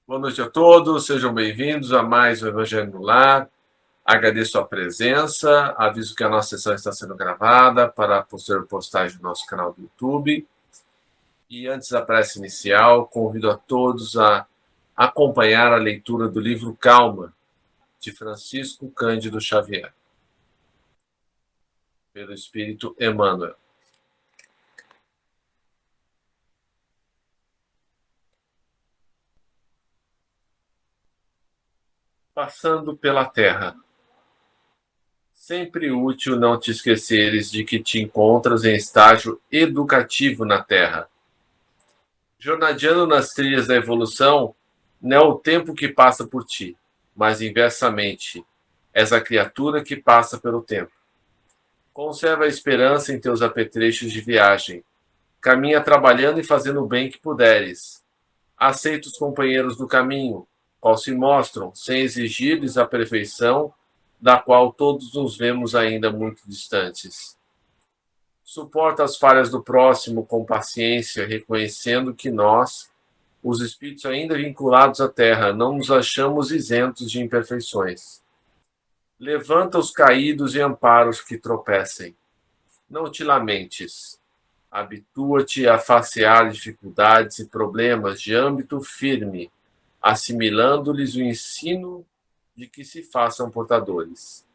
Boa noite a todos, sejam bem-vindos a mais um Evangelho no Lar. Agradeço a presença, aviso que a nossa sessão está sendo gravada para posterior postagem no nosso canal do YouTube. E antes da prece inicial, convido a todos a acompanhar a leitura do livro Calma, de Francisco Cândido Xavier, pelo Espírito Emmanuel. Passando pela terra. Sempre útil não te esqueceres de que te encontras em estágio educativo na terra. Jornadeando nas trilhas da evolução, não é o tempo que passa por ti, mas inversamente, és a criatura que passa pelo tempo. Conserva a esperança em teus apetrechos de viagem. Caminha trabalhando e fazendo o bem que puderes. Aceita os companheiros do caminho, qual se mostram, sem exigir-lhes a perfeição, da qual todos nos vemos ainda muito distantes. Suporta as falhas do próximo com paciência, reconhecendo que nós, os espíritos ainda vinculados à terra, não nos achamos isentos de imperfeições. Levanta os caídos e ampara os que tropecem. Não te lamentes. Habitua-te a facear dificuldades e problemas de âmbito firme, assimilando-lhes o ensino de que se façam portadores.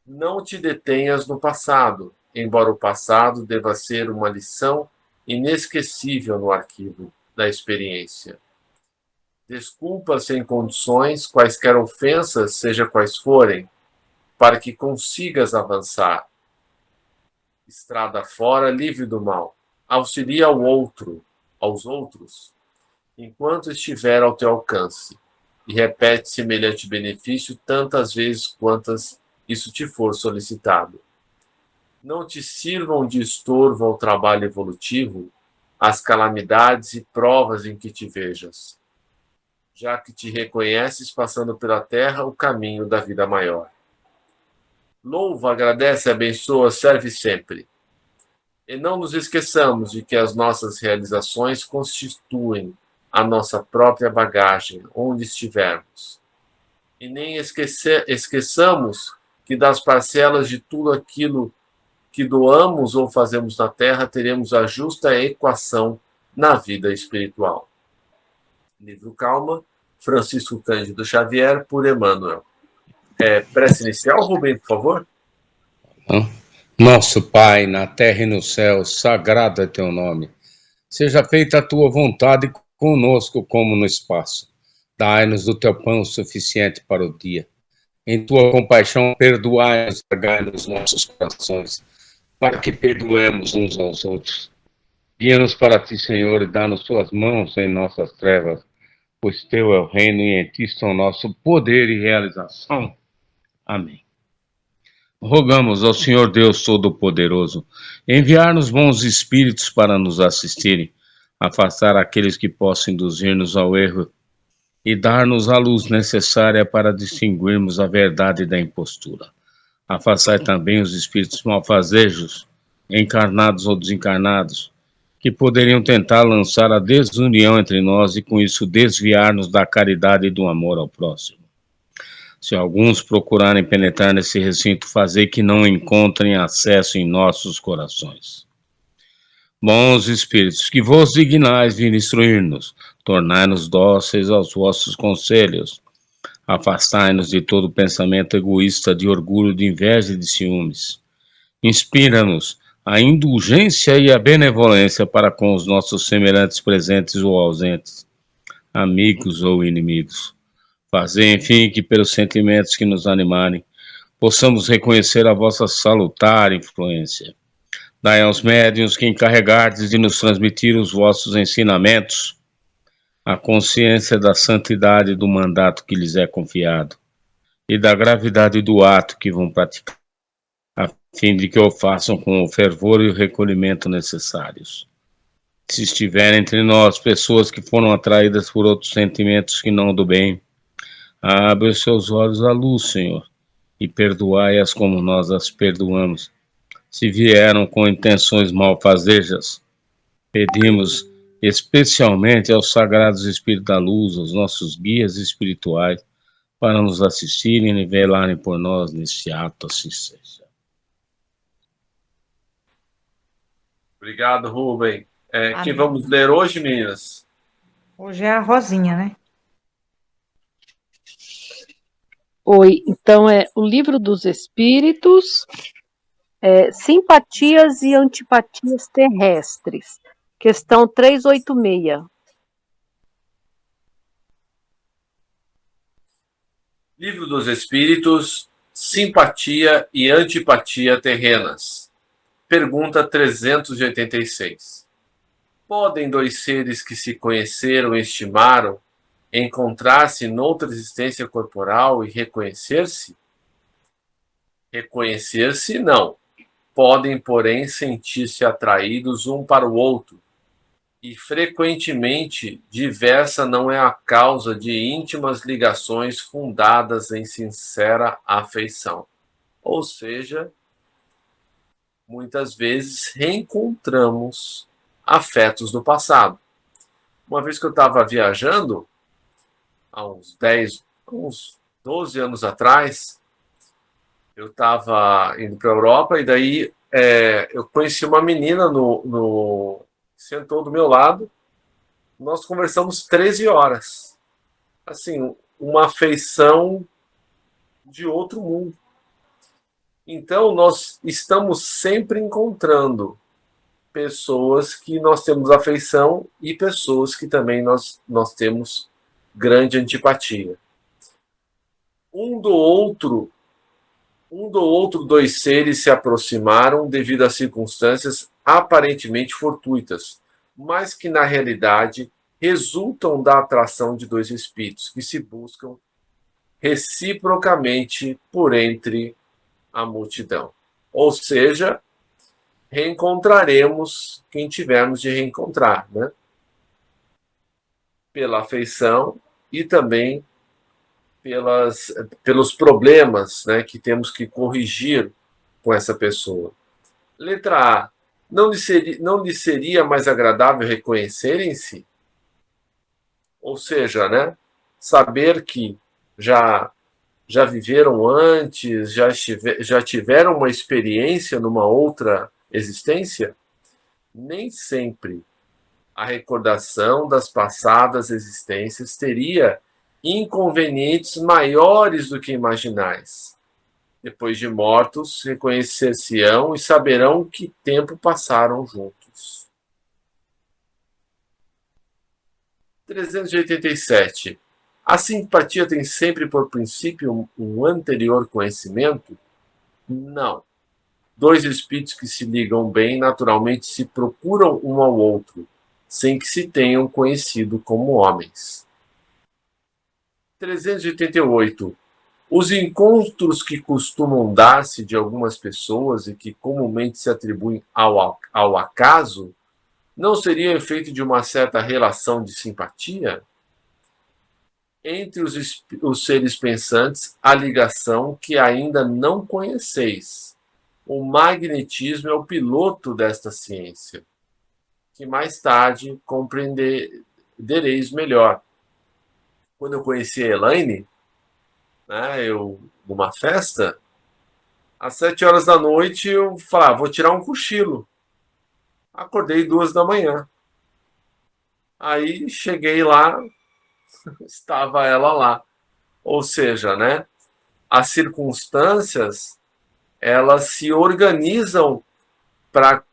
Não te detenhas no passado, embora o passado deva ser uma lição inesquecível no arquivo da experiência. Desculpa sem condições quaisquer ofensas, seja quais forem, para que consigas avançar. Estrada fora, livre do mal. Auxilia aos outros, enquanto estiver ao teu alcance, e repete semelhante benefício tantas vezes quantas isso te for solicitado. Não te sirvam de estorvo ao trabalho evolutivo as calamidades e provas em que te vejas, já que te reconheces passando pela terra o caminho da vida maior. Louva, agradece, abençoa, serve sempre. E não nos esqueçamos de que as nossas realizações constituem a nossa própria bagagem, onde estivermos. E nem esqueçamos que das parcelas de tudo aquilo que doamos ou fazemos na Terra, teremos a justa equação na vida espiritual. Livro Calma, Francisco Cândido Xavier, por Emmanuel. Prece inicial, Rubem, por favor. Nosso Pai, na terra e no céu, sagrado é teu nome. Seja feita a tua vontade conosco como no espaço. Dai-nos do teu pão suficiente para o dia. Em tua compaixão, perdoai-nos, largai-nos nossos corações, para que perdoemos uns aos outros. Guia-nos para ti, Senhor, e dá-nos tuas mãos em nossas trevas, pois teu é o reino e em ti estão nosso poder e realização. Amém. Rogamos ao Senhor Deus Todo-Poderoso enviar-nos bons espíritos para nos assistirem, afastar aqueles que possam induzir-nos ao erro e dar-nos a luz necessária para distinguirmos a verdade da impostura. Afastai também os espíritos malfazejos, encarnados ou desencarnados, que poderiam tentar lançar a desunião entre nós e com isso desviar-nos da caridade e do amor ao próximo. Se alguns procurarem penetrar nesse recinto, fazer que não encontrem acesso em nossos corações. Bons espíritos, que vos dignais vir instruir-nos, tornai-nos dóceis aos vossos conselhos, afastai-nos de todo pensamento egoísta, de orgulho, de inveja e de ciúmes. Inspira-nos a indulgência e a benevolência para com os nossos semelhantes presentes ou ausentes, amigos ou inimigos. Fazer, enfim, que pelos sentimentos que nos animarem, possamos reconhecer a vossa salutar influência. Dai aos médiuns que encarregardes de nos transmitir os vossos ensinamentos, a consciência da santidade do mandato que lhes é confiado e da gravidade do ato que vão praticar, a fim de que o façam com o fervor e o recolhimento necessários. Se estiver entre nós pessoas que foram atraídas por outros sentimentos que não do bem, abre os seus olhos à luz, Senhor, e perdoai-as como nós as perdoamos. Se vieram com intenções malfazejas, pedimos especialmente aos sagrados Espíritos da Luz, os nossos guias espirituais, para nos assistirem e velarem por nós neste ato, assim seja. Obrigado, Rubem. Que Amém. vamos ler hoje, meninas? Hoje é a Rosinha, né? Oi, então é o Livro dos Espíritos, Simpatias e Antipatias Terrestres, questão 386. Livro dos Espíritos, Simpatia e Antipatia Terrenas. Pergunta 386. Podem dois seres que se conheceram e estimaram encontrar-se noutra existência corporal e reconhecer-se? Reconhecer-se, não. Podem, porém, sentir-se atraídos um para o outro, e frequentemente diversa não é a causa de íntimas ligações fundadas em sincera afeição. Ou seja, muitas vezes reencontramos afetos do passado. Uma vez que eu estava viajando, há uns 12 anos atrás, eu estava indo para a Europa e daí eu conheci uma menina sentou do meu lado. Nós conversamos 13 horas. Assim, uma afeição de outro mundo. Então, nós estamos sempre encontrando pessoas que nós temos afeição e pessoas que também nós temos grande antipatia. Um do outro, dois seres se aproximaram devido a circunstâncias aparentemente fortuitas, mas que na realidade resultam da atração de dois espíritos que se buscam reciprocamente por entre a multidão. Ou seja, reencontraremos quem tivermos de reencontrar, né? Pela afeição e também pelos problemas, né, que temos que corrigir com essa pessoa. Letra A. Não lhe seria mais agradável reconhecerem-se? Ou seja, né, saber que já viveram antes, já tiveram uma experiência numa outra existência? Nem sempre a recordação das passadas existências teria inconvenientes maiores do que imaginais. Depois de mortos, reconhecer-se-ão e saberão que tempo passaram juntos. 387. A simpatia tem sempre por princípio um anterior conhecimento? Não. Dois espíritos que se ligam bem naturalmente se procuram um ao outro, sem que se tenham conhecido como homens. 388. Os encontros que costumam dar-se de algumas pessoas e que comumente se atribuem ao acaso não seriam efeito de uma certa relação de simpatia? Entre os seres pensantes, a ligação que ainda não conheceis. O magnetismo é o piloto desta ciência, que mais tarde compreendereis melhor. Quando eu conheci a Elaine, né, numa festa, às 7 horas da noite, eu falei, vou tirar um cochilo. Acordei 2 da manhã. Aí cheguei lá, estava ela lá. Ou seja, né, as circunstâncias, elas se organizam para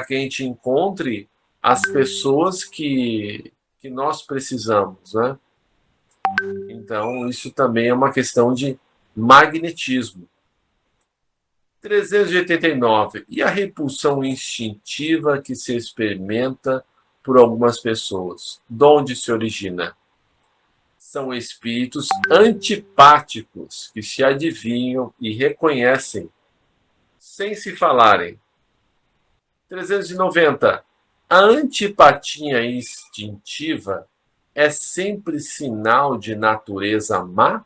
que a gente encontre as pessoas que nós precisamos, né? Então, isso também é uma questão de magnetismo. 389. E a repulsão instintiva que se experimenta por algumas pessoas? De onde se origina? São espíritos antipáticos que se adivinham e reconhecem sem se falarem. 390. A antipatia instintiva é sempre sinal de natureza má?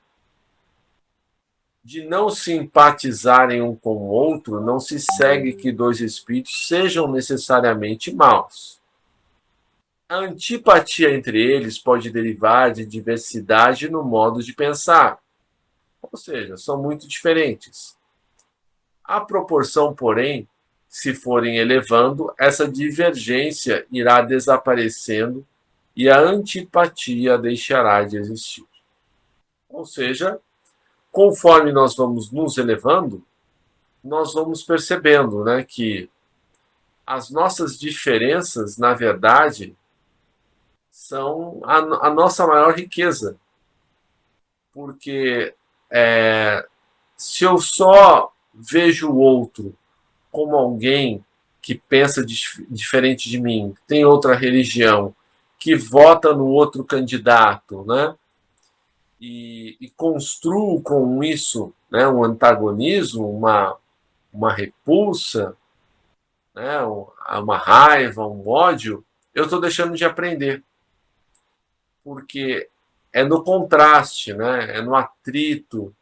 De não simpatizarem um com o outro, não se segue que dois espíritos sejam necessariamente maus. A antipatia entre eles pode derivar de diversidade no modo de pensar, ou seja, são muito diferentes. A proporção, porém, se forem elevando, essa divergência irá desaparecendo e a antipatia deixará de existir. Ou seja, conforme nós vamos nos elevando, nós vamos percebendo, né, que as nossas diferenças, na verdade, são a nossa maior riqueza. Porque se eu só vejo o outro como alguém que pensa diferente de mim, tem outra religião, que vota no outro candidato, né? E construo com isso, né, um antagonismo, uma repulsa, né, uma raiva, um ódio, eu estou deixando de aprender. Porque é no contraste, né? É no atrito,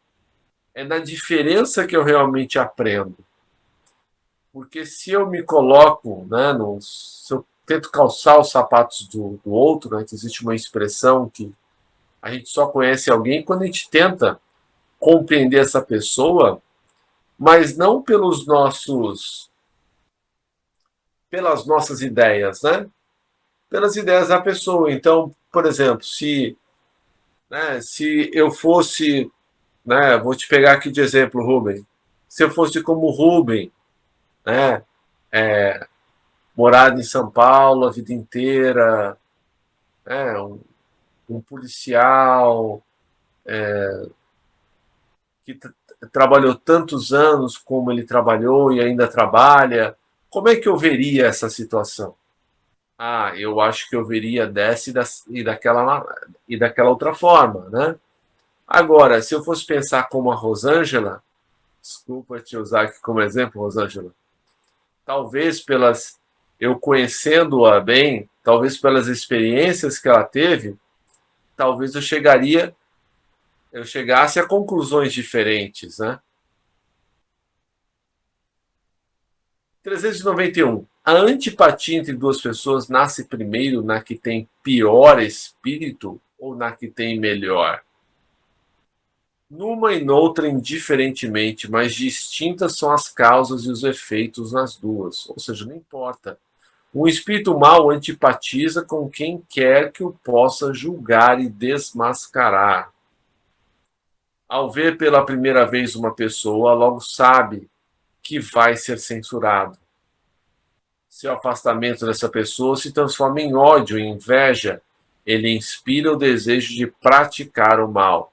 é na diferença que eu realmente aprendo. Porque se eu me coloco, né, se eu tento calçar os sapatos do outro, né, que existe uma expressão que a gente só conhece alguém quando a gente tenta compreender essa pessoa, mas não pelas nossas ideias, né? Pelas ideias da pessoa. Então, por exemplo, se eu fosse, né, vou te pegar aqui de exemplo, Rubem. Se eu fosse como Rubem, né, morado em São Paulo a vida inteira, né, um policial que trabalhou tantos anos como ele trabalhou e ainda trabalha, como é que eu veria essa situação? Ah, eu acho que eu veria dessa e daquela outra forma, né? Agora, se eu fosse pensar como a Rosângela, desculpa te usar aqui como exemplo, Rosângela, talvez eu conhecendo-a bem, talvez pelas experiências que ela teve, talvez eu chegasse a conclusões diferentes, né? 391. A antipatia entre duas pessoas nasce primeiro na que tem pior espírito ou na que tem melhor? Numa e noutra indiferentemente, mas distintas são as causas e os efeitos nas duas. Ou seja, não importa. Um espírito mau antipatiza com quem quer que o possa julgar e desmascarar. Ao ver pela primeira vez uma pessoa, logo sabe que vai ser censurado. Seu afastamento dessa pessoa se transforma em ódio e inveja. Ele inspira o desejo de praticar o mal.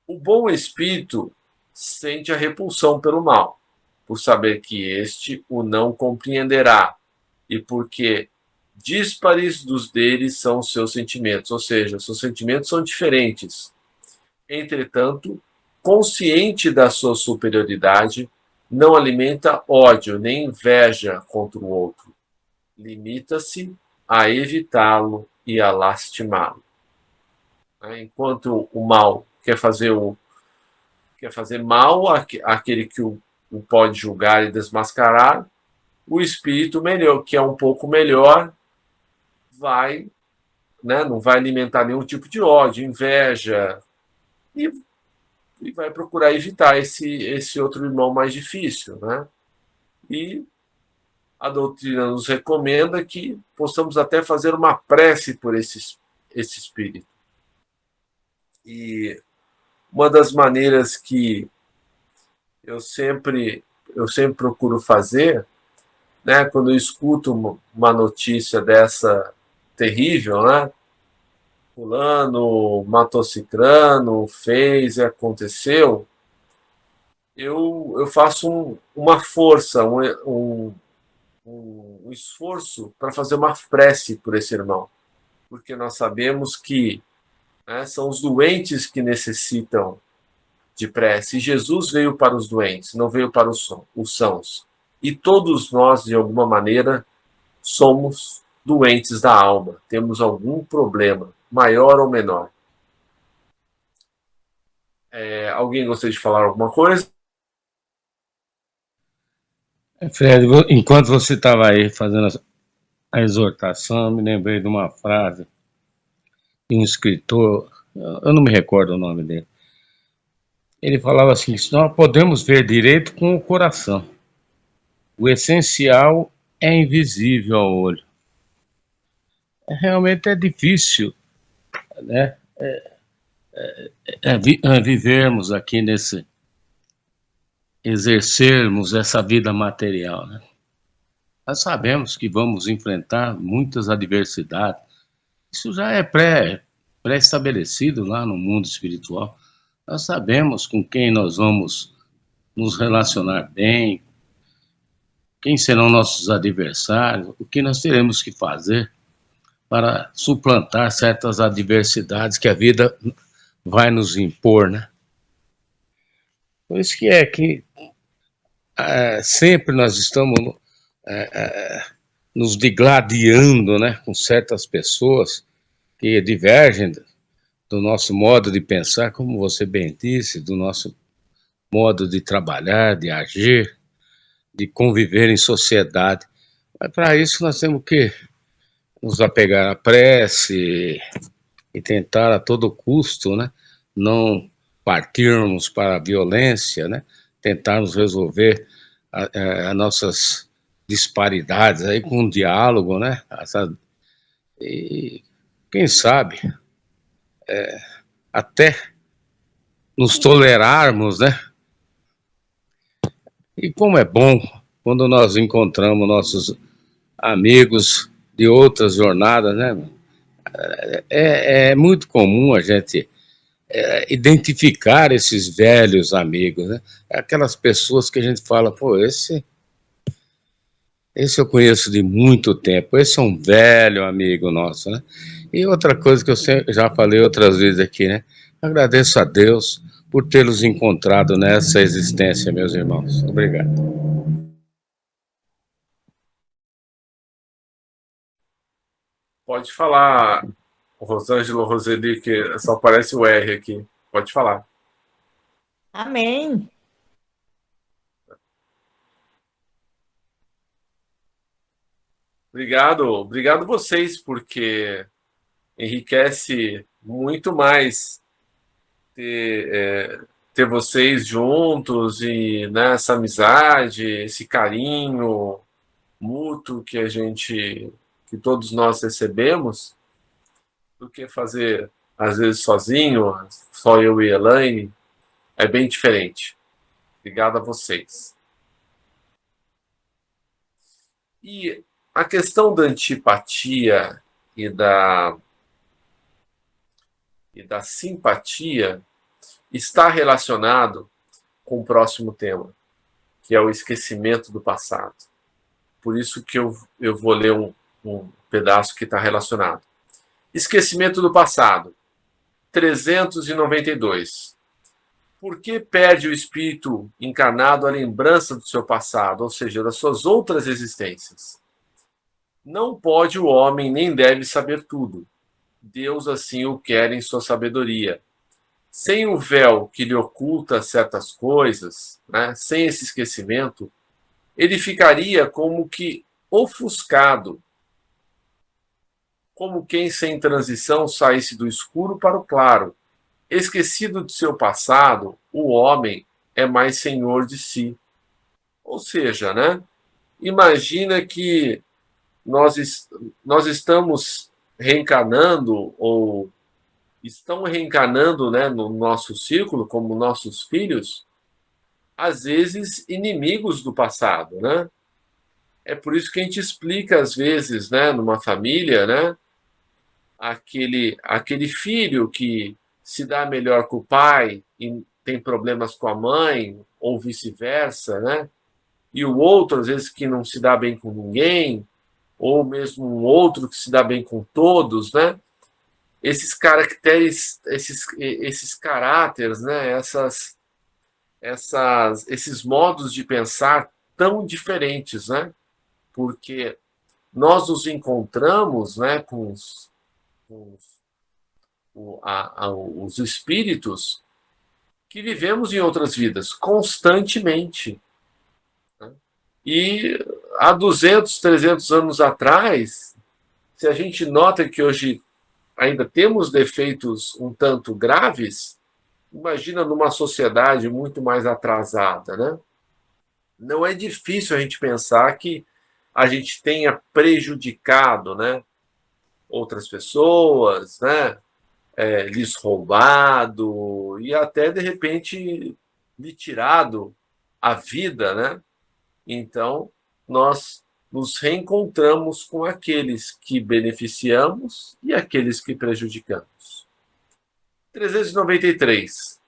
O bom espírito sente a repulsão pelo mal, por saber que este o não compreenderá e porque díspares dos deles são os seus sentimentos, ou seja, seus sentimentos são diferentes. Entretanto, consciente da sua superioridade, não alimenta ódio nem inveja contra o outro. Limita-se a evitá-lo e a lastimá-lo. Enquanto o mal quer fazer mal àquele que o pode julgar e desmascarar, o espírito melhor, que é um pouco melhor, não vai alimentar nenhum tipo de ódio, inveja, e vai procurar evitar esse outro irmão mais difícil, né? E a doutrina nos recomenda que possamos até fazer uma prece por esse espírito. E uma das maneiras que eu sempre procuro fazer, né, quando eu escuto uma notícia dessa terrível, né? Fulano matou cicrano, fez e aconteceu, eu faço uma força, um esforço para fazer uma prece por esse irmão, porque nós sabemos que, né, são os doentes que necessitam de prece. E Jesus veio para os doentes, não veio para os sãos. E todos nós, de alguma maneira, somos doentes da alma, temos algum problema, maior ou menor. Alguém gostaria de falar alguma coisa? Fred, enquanto você estava aí fazendo a exortação, me lembrei de uma frase de um escritor, eu não me recordo o nome dele. Ele falava assim: nós podemos ver direito com o coração. O essencial é invisível ao olho. Realmente é difícil, né? Vivermos aqui exercermos essa vida material, né? Nós sabemos que vamos enfrentar muitas adversidades. Isso já é pré-estabelecido lá no mundo espiritual. Nós sabemos com quem nós vamos nos relacionar bem, quem serão nossos adversários, o que nós teremos que fazer para suplantar certas adversidades que a vida vai nos impor, né? Por isso que sempre nós estamos nos digladiando, né, com certas pessoas que divergem do nosso modo de pensar, como você bem disse, do nosso modo de trabalhar, de agir, de conviver em sociedade. Mas para isso nós temos que nos apegar à prece e tentar a todo custo, né, não partirmos para a violência, né, tentarmos resolver as nossas disparidades aí com um diálogo, né, e quem sabe até nos tolerarmos, né? E como é bom quando nós encontramos nossos amigos de outras jornadas, né? É muito comum a gente identificar esses velhos amigos, né? Aquelas pessoas que a gente fala, pô, esse eu conheço de muito tempo, esse é um velho amigo nosso, né? E outra coisa que eu já falei outras vezes aqui, né? Agradeço a Deus por tê-los encontrado nessa existência, meus irmãos. Obrigado. Pode falar, Rosângela Roseli, que só aparece o R aqui. Pode falar. Amém. Obrigado vocês, porque enriquece muito mais ter vocês juntos e né, essa amizade, esse carinho mútuo que todos nós recebemos, do que fazer às vezes sozinho, só eu e Elaine, é bem diferente. Obrigado a vocês. E a questão da antipatia e da simpatia está relacionado com o próximo tema, que é o esquecimento do passado. Por isso que eu vou ler um pedaço que está relacionado. Esquecimento do passado, 392. Por que perde o espírito encarnado a lembrança do seu passado, ou seja, das suas outras existências? Não pode o homem nem deve saber tudo. Deus assim o quer em sua sabedoria. Sem o véu que lhe oculta certas coisas, né, sem esse esquecimento, ele ficaria como que ofuscado, como quem sem transição saísse do escuro para o claro. Esquecido de seu passado, o homem é mais senhor de si. Ou seja, né, imagina que nós estamos reencarnando ou estão reencarnando, né, no nosso círculo como nossos filhos, às vezes inimigos do passado, né? É por isso que a gente explica às vezes, né, numa família, né, aquele filho que se dá melhor com o pai e tem problemas com a mãe ou vice-versa, né? E o outro às vezes que não se dá bem com ninguém, ou mesmo um outro que se dá bem com todos, né? Esses caracteres, esses caráteres, né? Esses modos de pensar tão diferentes, né? Porque nós nos encontramos, né, os espíritos que vivemos em outras vidas constantemente, né? E há 200, 300 anos atrás, se a gente nota que hoje ainda temos defeitos um tanto graves, imagina numa sociedade muito mais atrasada, né? Não é difícil a gente pensar que a gente tenha prejudicado, né, outras pessoas, né, lhes roubado e até, de repente, lhe tirado a vida, né? Então, nós nos reencontramos com aqueles que beneficiamos e aqueles que prejudicamos. 393.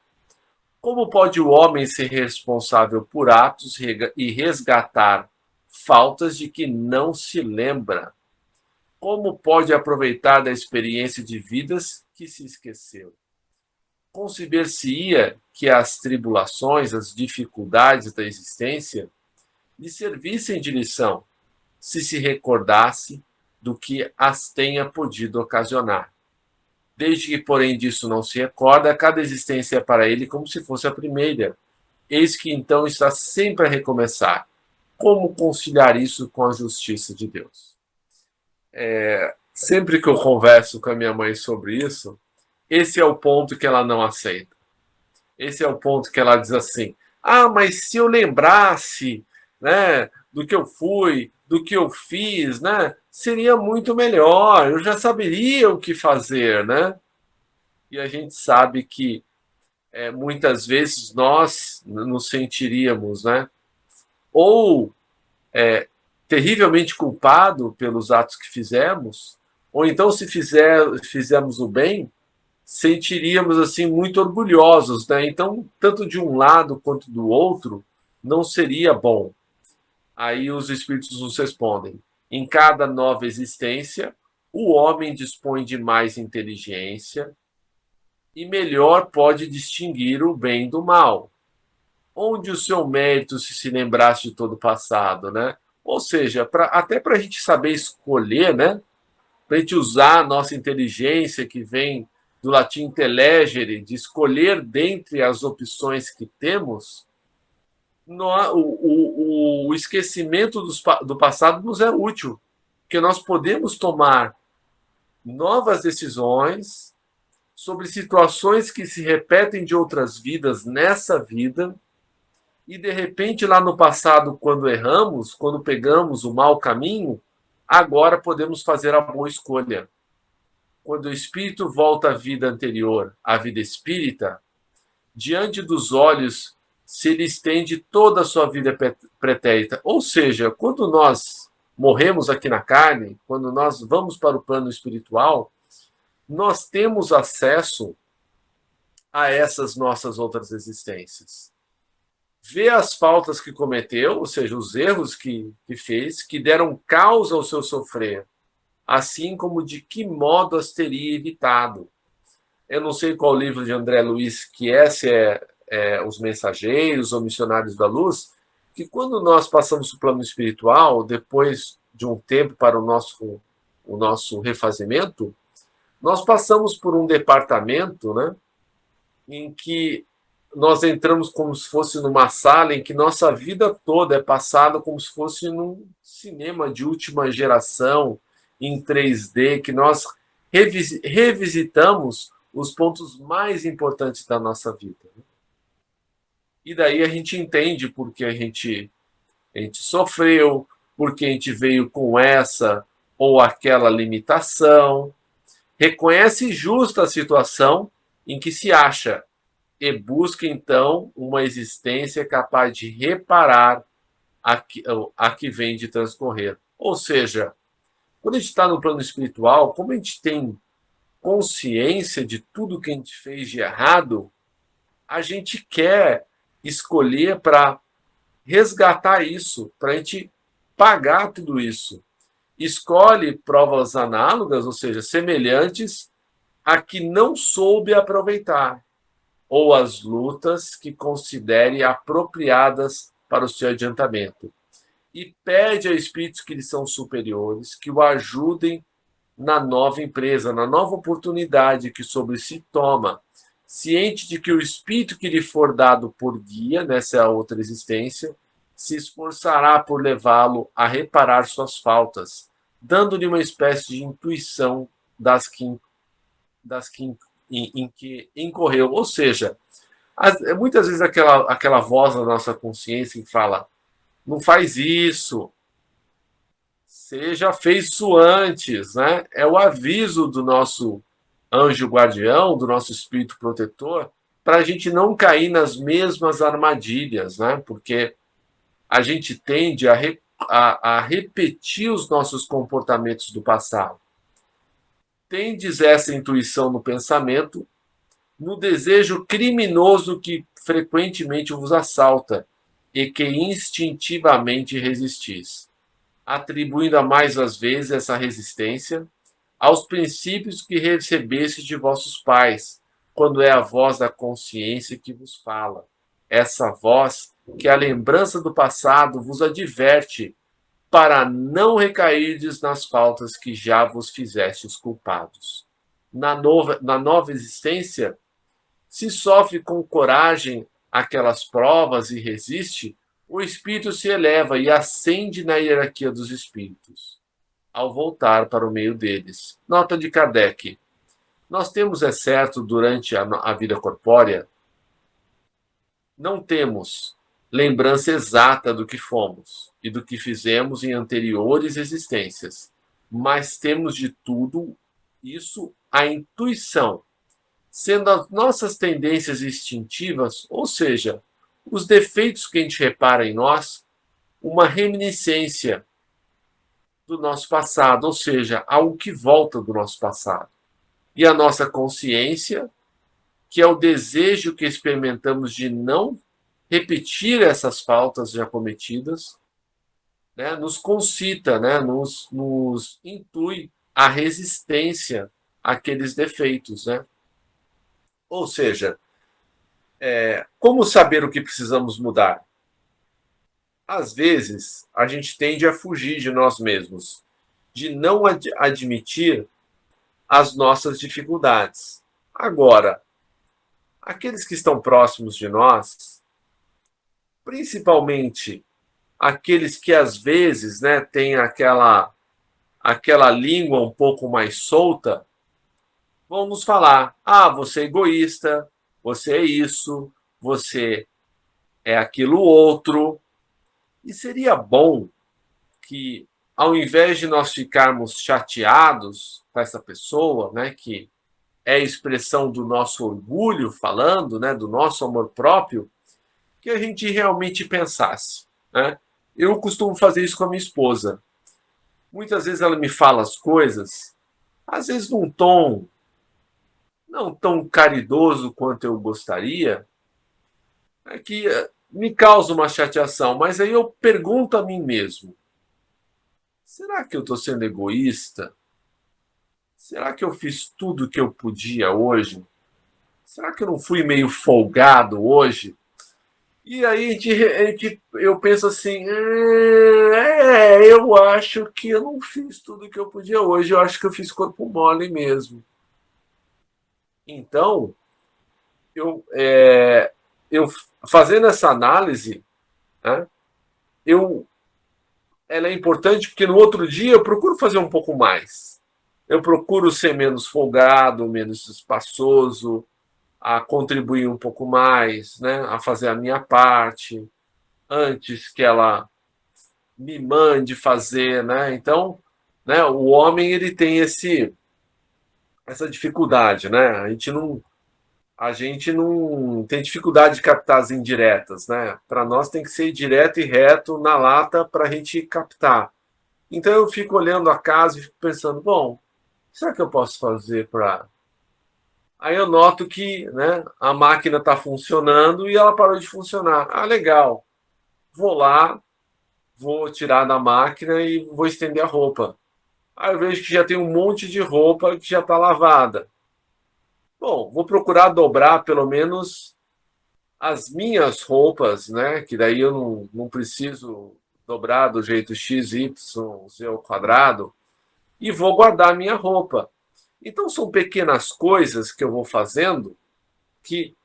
Como pode o homem ser responsável por atos e resgatar faltas de que não se lembra? Como pode aproveitar da experiência de vidas que se esqueceu? Conceber-se-ia que as tribulações, as dificuldades da existência lhe servissem de lição, se recordasse do que as tenha podido ocasionar. Desde que, porém, disso não se recorda, cada existência é para ele como se fosse a primeira. Eis que então está sempre a recomeçar. Como conciliar isso com a justiça de Deus? Sempre que eu converso com a minha mãe sobre isso, esse é o ponto que ela não aceita. Esse é o ponto que ela diz assim: ah, mas se eu lembrasse, né, do que eu fui, do que eu fiz, né, seria muito melhor, eu já saberia o que fazer, né? E a gente sabe que muitas vezes nós nos sentiríamos, né, ou terrivelmente culpado pelos atos que fizemos, ou então se fizermos o bem, sentiríamos assim muito orgulhosos, né? Então, tanto de um lado quanto do outro, não seria bom. Aí os espíritos nos respondem: em cada nova existência, o homem dispõe de mais inteligência e melhor pode distinguir o bem do mal. Onde o seu mérito se lembrasse de todo o passado, né? Ou seja, até para a gente saber escolher, né? Para a gente usar a nossa inteligência que vem do latim intellegere, de escolher dentre as opções que temos, o esquecimento do passado nos é útil, porque nós podemos tomar novas decisões sobre situações que se repetem de outras vidas nessa vida, e de repente lá no passado, quando erramos, quando pegamos o mau caminho, agora podemos fazer a boa escolha. Quando o espírito volta à vida anterior, à vida espírita, diante dos olhos se lhe estende toda a sua vida pretérita. Ou seja, quando nós morremos aqui na carne, quando nós vamos para o plano espiritual, nós temos acesso a essas nossas outras existências. Vê as faltas que cometeu, ou seja, os erros que fez, que deram causa ao seu sofrer, assim como de que modo as teria evitado. Eu não sei qual livro de André Luiz que se é Os Mensageiros ou Missionários da Luz, que quando nós passamos para o plano espiritual, depois de um tempo para o nosso refazimento, nós passamos por um departamento, né, em que nós entramos como se fosse numa sala em que nossa vida toda é passada como se fosse num cinema de última geração, em 3D, que nós revisitamos os pontos mais importantes da nossa vida. E daí a gente entende porque a gente sofreu, porque a gente veio com essa ou aquela limitação, reconhece justa a situação em que se acha e busca, então, uma existência capaz de reparar a que vem de transcorrer. Ou seja, quando a gente está no plano espiritual, como a gente tem consciência de tudo que a gente fez de errado, a gente quer escolher para resgatar isso, para a gente pagar tudo isso. Escolhe provas análogas, ou seja, semelhantes a que não soube aproveitar, ou as lutas que considere apropriadas para o seu adiantamento. E pede a espíritos que lhe são superiores que o ajudem na nova empresa, na nova oportunidade que sobre si toma, ciente de que o espírito que lhe for dado por guia nessa outra existência se esforçará por levá-lo a reparar suas faltas, dando-lhe uma espécie de intuição em que incorreu. Ou seja, muitas vezes aquela voz da nossa consciência que fala: não faz isso, você já fez isso antes, né? É o aviso do nosso anjo guardião, do nosso espírito protetor, para a gente não cair nas mesmas armadilhas, né? Porque a gente tende a repetir os nossos comportamentos do passado. Tendes essa intuição no pensamento, no desejo criminoso que frequentemente vos assalta e que instintivamente resistis, atribuindo a mais às vezes essa resistência aos princípios que recebeste de vossos pais, quando é a voz da consciência que vos fala. Essa voz que a lembrança do passado vos adverte para não recairdes nas faltas que já vos fizestes culpados. Na nova existência, se sofre com coragem aquelas provas e resiste, o espírito se eleva e ascende na hierarquia dos espíritos, ao voltar para o meio deles. Nota de Kardec. Nós temos, é certo, durante a vida corpórea, não temos lembrança exata do que fomos e do que fizemos em anteriores existências, mas temos de tudo isso a intuição, sendo as nossas tendências instintivas, ou seja, os defeitos que a gente repara em nós, uma reminiscência do nosso passado, ou seja, algo que volta do nosso passado. E a nossa consciência, que é o desejo que experimentamos de não repetir essas faltas já cometidas, né, nos concita, né, nos intui a resistência àqueles defeitos, né? Ou seja, como saber o que precisamos mudar? Às vezes, a gente tende a fugir de nós mesmos, de não admitir as nossas dificuldades. Agora, aqueles que estão próximos de nós, principalmente aqueles que às vezes, né, têm aquela língua um pouco mais solta, vão nos falar: ah, você é egoísta, você é isso, você é aquilo outro. E seria bom que, ao invés de nós ficarmos chateados com essa pessoa, né, que é a expressão do nosso orgulho falando, né, do nosso amor próprio, que a gente realmente pensasse, né? Eu costumo fazer isso com a minha esposa. Muitas vezes ela me fala as coisas, às vezes num tom não tão caridoso quanto eu gostaria, que me causa uma chateação, mas aí eu pergunto a mim mesmo: será que eu estou sendo egoísta? Será que eu fiz tudo o que eu podia hoje? Será que eu não fui meio folgado hoje? E aí eu penso assim: eu acho que eu não fiz tudo o que eu podia hoje, eu acho que eu fiz corpo mole mesmo. Então, eu fazendo essa análise, né, ela é importante porque no outro dia eu procuro fazer um pouco mais. Eu procuro ser menos folgado, menos espaçoso, a contribuir um pouco mais, né, a fazer a minha parte, antes que ela me mande fazer, né? Então, né, o homem ele tem essa dificuldade, né? A gente não tem dificuldade de captar as indiretas, né? Para nós tem que ser direto e reto na lata para a gente captar. Então eu fico olhando a casa e fico pensando: bom, será que eu posso fazer para... Aí eu noto que, né, a máquina está funcionando e ela parou de funcionar. Ah, legal. Vou lá, vou tirar da máquina e vou estender a roupa. Aí eu vejo que já tem um monte de roupa que já está lavada. Bom, vou procurar dobrar pelo menos as minhas roupas, né? Que daí eu não preciso dobrar do jeito x, y, z ao quadrado, e vou guardar a minha roupa. Então são pequenas coisas que eu vou fazendo que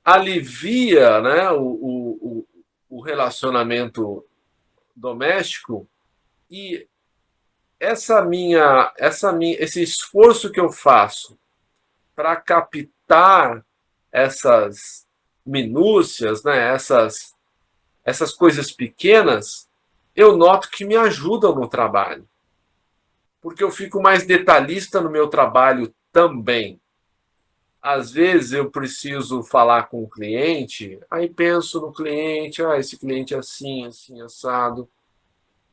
alivia, né, o o relacionamento doméstico e esse esforço que eu faço para captar essas minúcias, né, essas coisas pequenas, eu noto que me ajudam no trabalho. Porque eu fico mais detalhista no meu trabalho também. Às vezes eu preciso falar com o cliente, aí penso no cliente, esse cliente é assim, assim, assado.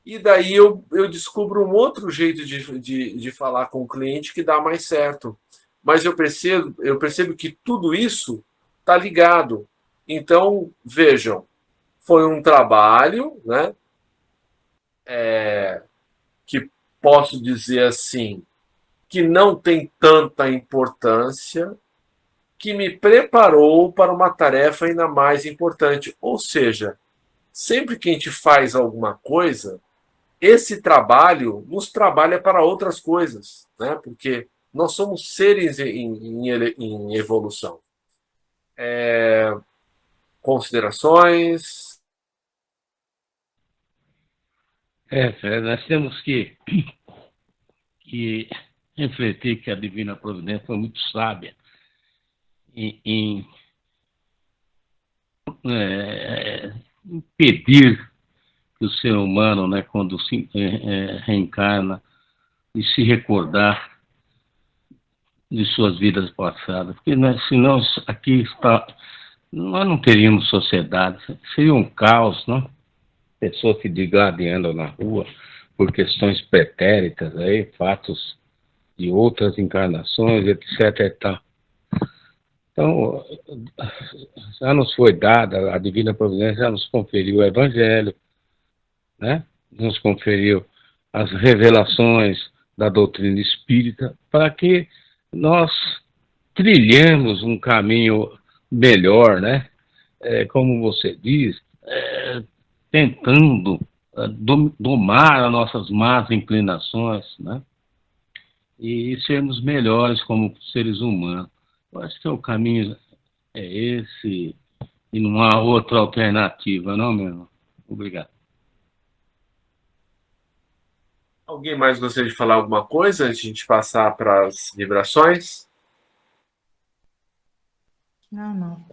E daí eu descubro um outro jeito de falar com o cliente que dá mais certo. Mas eu percebo que tudo isso está ligado. Então, vejam, foi um trabalho, né, que posso dizer assim, que não tem tanta importância, que me preparou para uma tarefa ainda mais importante. Ou seja, sempre que a gente faz alguma coisa, esse trabalho nos trabalha para outras coisas, né? Porque nós somos seres em evolução. Considerações? Nós temos que refletir que a Divina Providência foi muito sábia em impedir que o ser humano, né, quando se reencarna, e se recordar de suas vidas passadas. Porque senão aqui nós não teríamos sociedade, seria um caos, não? Pessoas se digladiando na rua por questões pretéritas, aí, fatos de outras encarnações, etc. E tal. Então, já nos foi dada, a Divina Providência já nos conferiu o Evangelho, né? Nos conferiu as revelações da doutrina espírita, para que nós trilhemos um caminho melhor, né? Como você diz, tentando domar as nossas más inclinações, né? E sermos melhores como seres humanos. Eu acho que o caminho é esse e não há outra alternativa, não, meu irmão? Obrigado. Alguém mais gostaria de falar alguma coisa antes de a gente passar para as vibrações? Não.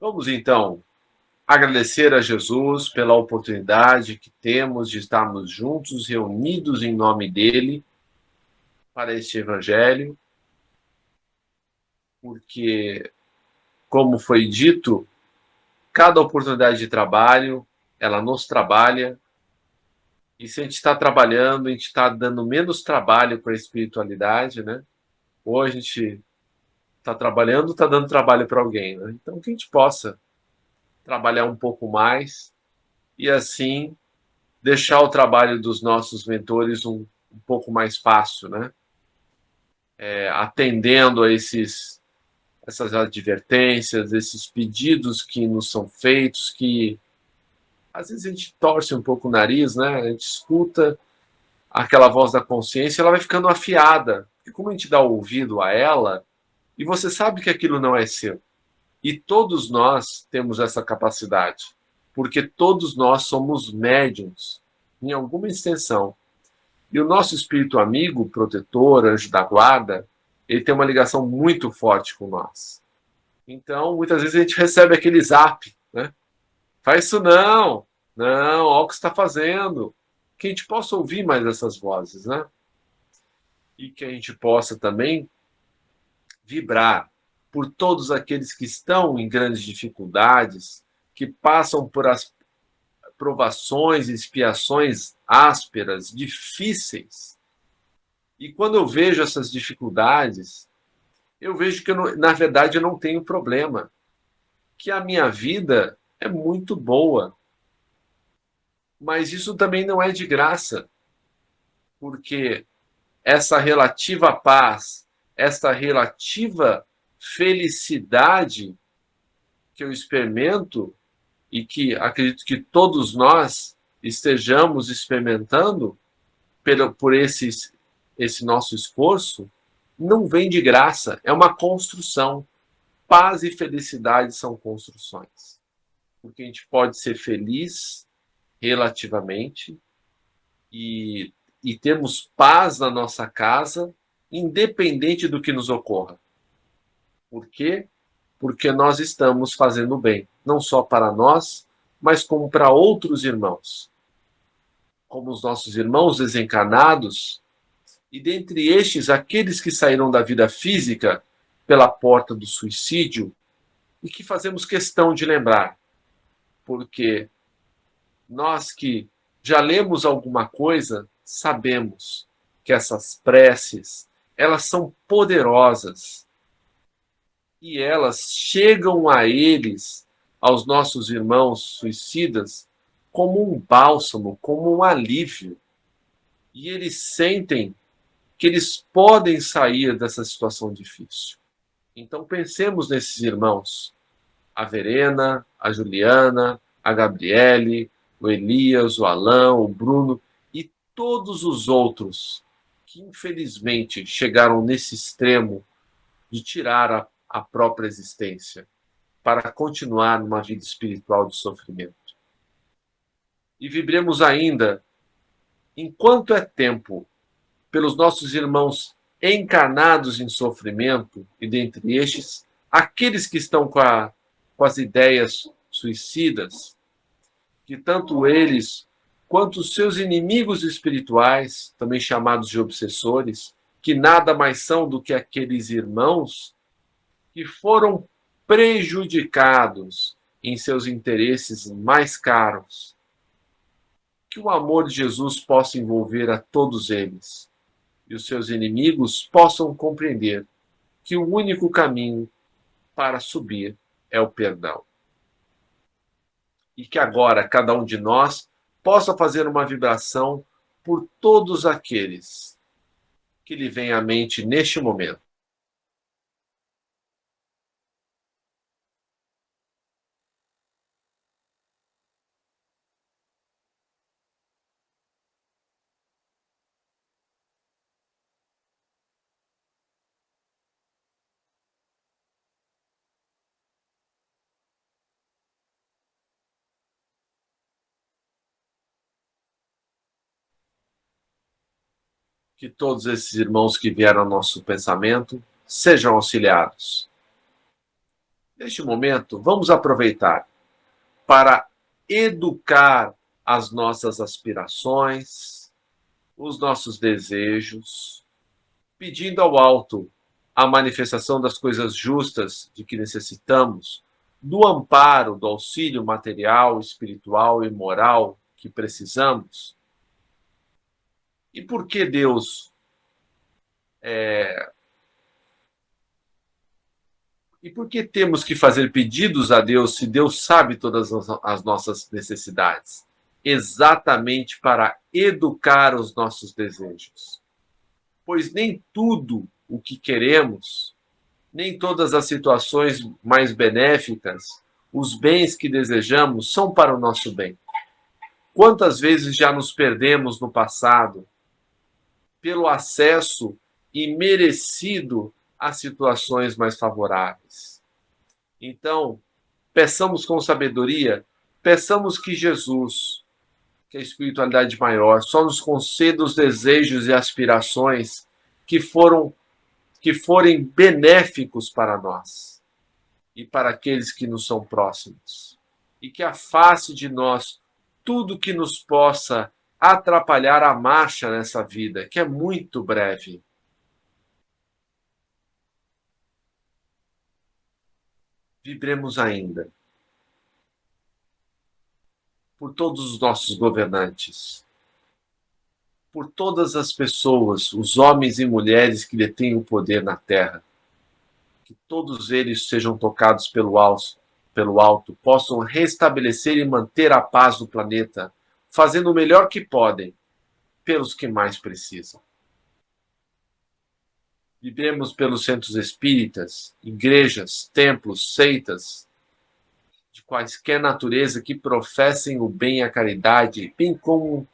Vamos então agradecer a Jesus pela oportunidade que temos de estarmos juntos, reunidos em nome dele, para este Evangelho, porque, como foi dito, cada oportunidade de trabalho, ela nos trabalha, e se a gente está trabalhando, a gente está dando menos trabalho para a espiritualidade, né? Ou a gente está trabalhando, está dando trabalho para alguém, né? Então, que a gente possa trabalhar um pouco mais e, assim, deixar o trabalho dos nossos mentores um pouco mais fácil, né? Atendendo a essas advertências, esses pedidos que nos são feitos, que às vezes a gente torce um pouco o nariz, né? A gente escuta aquela voz da consciência, ela vai ficando afiada. E como a gente dá ouvido a ela, e você sabe que aquilo não é seu. E todos nós temos essa capacidade, porque todos nós somos médiums, em alguma extensão. E o nosso espírito amigo, protetor, anjo da guarda, ele tem uma ligação muito forte com nós. Então, muitas vezes a gente recebe aquele zap, né? Faz isso não, olha o que você está fazendo. Que a gente possa ouvir mais essas vozes, né? E que a gente possa também vibrar por todos aqueles que estão em grandes dificuldades, que passam por as provações e expiações ásperas, difíceis. E quando eu vejo essas dificuldades, eu vejo que, na verdade, eu não tenho problema. Que a minha vida é muito boa. Mas isso também não é de graça. Porque essa relativa paz, essa relativa felicidade que eu experimento e que acredito que todos nós estejamos experimentando por esse nosso esforço, não vem de graça, é uma construção. paz e felicidade são construções. Porque a gente pode ser feliz relativamente e termos paz na nossa casa, independente do que nos ocorra. Por quê? Porque nós estamos fazendo bem, não só para nós, mas como para outros irmãos. Como os nossos irmãos desencarnados, e dentre estes, aqueles que saíram da vida física pela porta do suicídio, e que fazemos questão de lembrar, porque nós que já lemos alguma coisa, sabemos que essas preces, elas são poderosas e elas chegam a eles, aos nossos irmãos suicidas, como um bálsamo, como um alívio. E eles sentem que eles podem sair dessa situação difícil. Então pensemos nesses irmãos, a Verena, a Juliana, a Gabriele, o Elias, o Alain, o Bruno e todos os outros que infelizmente chegaram nesse extremo de tirar a própria existência para continuar numa vida espiritual de sofrimento. E vibremos ainda, enquanto é tempo, pelos nossos irmãos encarnados em sofrimento, e dentre estes, aqueles que estão com as ideias suicidas, que tanto eles quanto os seus inimigos espirituais, também chamados de obsessores, que nada mais são do que aqueles irmãos que foram prejudicados em seus interesses mais caros. Que o amor de Jesus possa envolver a todos eles e os seus inimigos possam compreender que o único caminho para subir é o perdão. E que agora cada um de nós possa fazer uma vibração por todos aqueles que lhe vêm à mente neste momento. Que todos esses irmãos que vieram ao nosso pensamento sejam auxiliados. Neste momento, vamos aproveitar para educar as nossas aspirações, os nossos desejos, pedindo ao alto a manifestação das coisas justas de que necessitamos, do amparo, do auxílio material, espiritual e moral que precisamos. E por que Deus E por que temos que fazer pedidos a Deus se Deus sabe todas as nossas necessidades? Exatamente para educar os nossos desejos. Pois nem tudo o que queremos, nem todas as situações mais benéficas, os bens que desejamos são para o nosso bem. Quantas vezes já nos perdemos no passado pelo acesso imerecido a situações mais favoráveis. Então, peçamos com sabedoria, peçamos que Jesus, que é a espiritualidade maior, só nos conceda os desejos e aspirações que forem benéficos para nós e para aqueles que nos são próximos. E que afaste de nós tudo que nos possa atrapalhar a marcha nessa vida, que é muito breve. Vibremos ainda por todos os nossos governantes, por todas as pessoas, os homens e mulheres que detêm o poder na Terra, que todos eles sejam tocados pelo alto, possam restabelecer e manter a paz no planeta, fazendo o melhor que podem pelos que mais precisam. Vibremos pelos centros espíritas, igrejas, templos, seitas, de quaisquer natureza que professem o bem e a caridade, bem como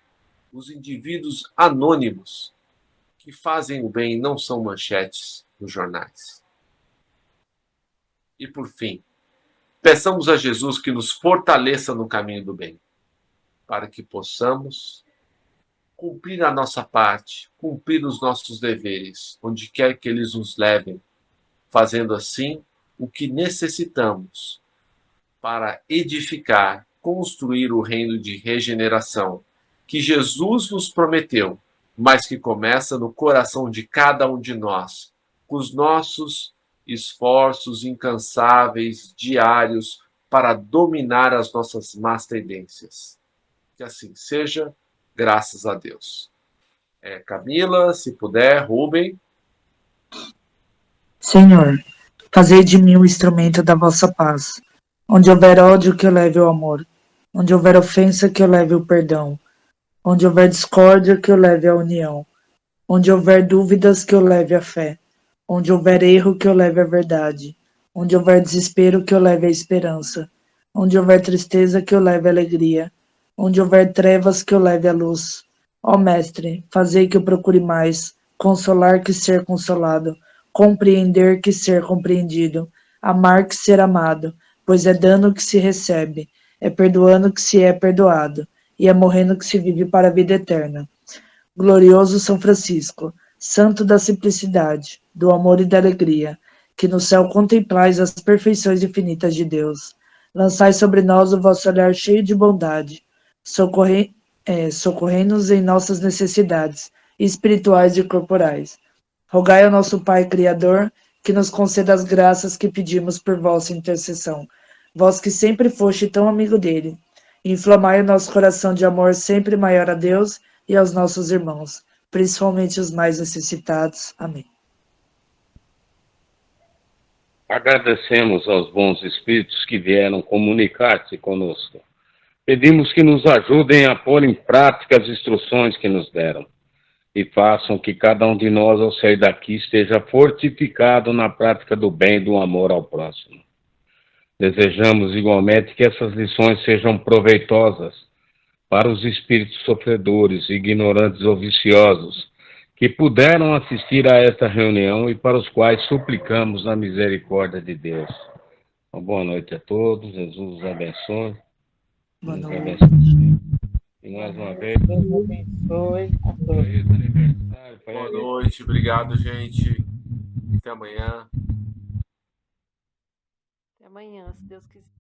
os indivíduos anônimos que fazem o bem e não são manchetes nos jornais. E por fim, peçamos a Jesus que nos fortaleça no caminho do bem, para que possamos cumprir a nossa parte, cumprir os nossos deveres, onde quer que eles nos levem, fazendo assim o que necessitamos para edificar, construir o reino de regeneração que Jesus nos prometeu, mas que começa no coração de cada um de nós, com os nossos esforços incansáveis, diários, para dominar as nossas más tendências. Que assim seja, graças a Deus. Camila, se puder, Rubem. Senhor, fazei de mim um instrumento da vossa paz. Onde houver ódio, que eu leve o amor. Onde houver ofensa, que eu leve o perdão. Onde houver discórdia, que eu leve a união. Onde houver dúvidas, que eu leve a fé. Onde houver erro, que eu leve a verdade. Onde houver desespero, que eu leve a esperança. Onde houver tristeza, que eu leve a alegria. Onde houver trevas, que eu leve a luz. Ó Mestre, fazei que eu procure mais, consolar que ser consolado, compreender que ser compreendido, amar que ser amado, pois é dando que se recebe, é perdoando que se é perdoado, e é morrendo que se vive para a vida eterna. Glorioso São Francisco, santo da simplicidade, do amor e da alegria, que no céu contemplais as perfeições infinitas de Deus. Lançai sobre nós o vosso olhar cheio de bondade, socorrei-nos em nossas necessidades, espirituais e corporais. Rogai ao nosso Pai Criador, que nos conceda as graças que pedimos por vossa intercessão. Vós que sempre foste tão amigo dele, inflamai o nosso coração de amor sempre maior a Deus e aos nossos irmãos, principalmente os mais necessitados. Amém. Agradecemos aos bons espíritos que vieram comunicar-se conosco. Pedimos que nos ajudem a pôr em prática as instruções que nos deram e façam que cada um de nós, ao sair daqui, esteja fortificado na prática do bem e do amor ao próximo. Desejamos igualmente que essas lições sejam proveitosas para os espíritos sofredores, ignorantes ou viciosos, que puderam assistir a esta reunião e para os quais suplicamos a misericórdia de Deus. Uma boa noite a todos, Jesus os abençoe. Boa Nos noite. abençoe. E mais uma vez, Deus abençoe a todos. feliz aniversário. Boa noite, obrigado, gente. Até amanhã. Até amanhã, se Deus quiser.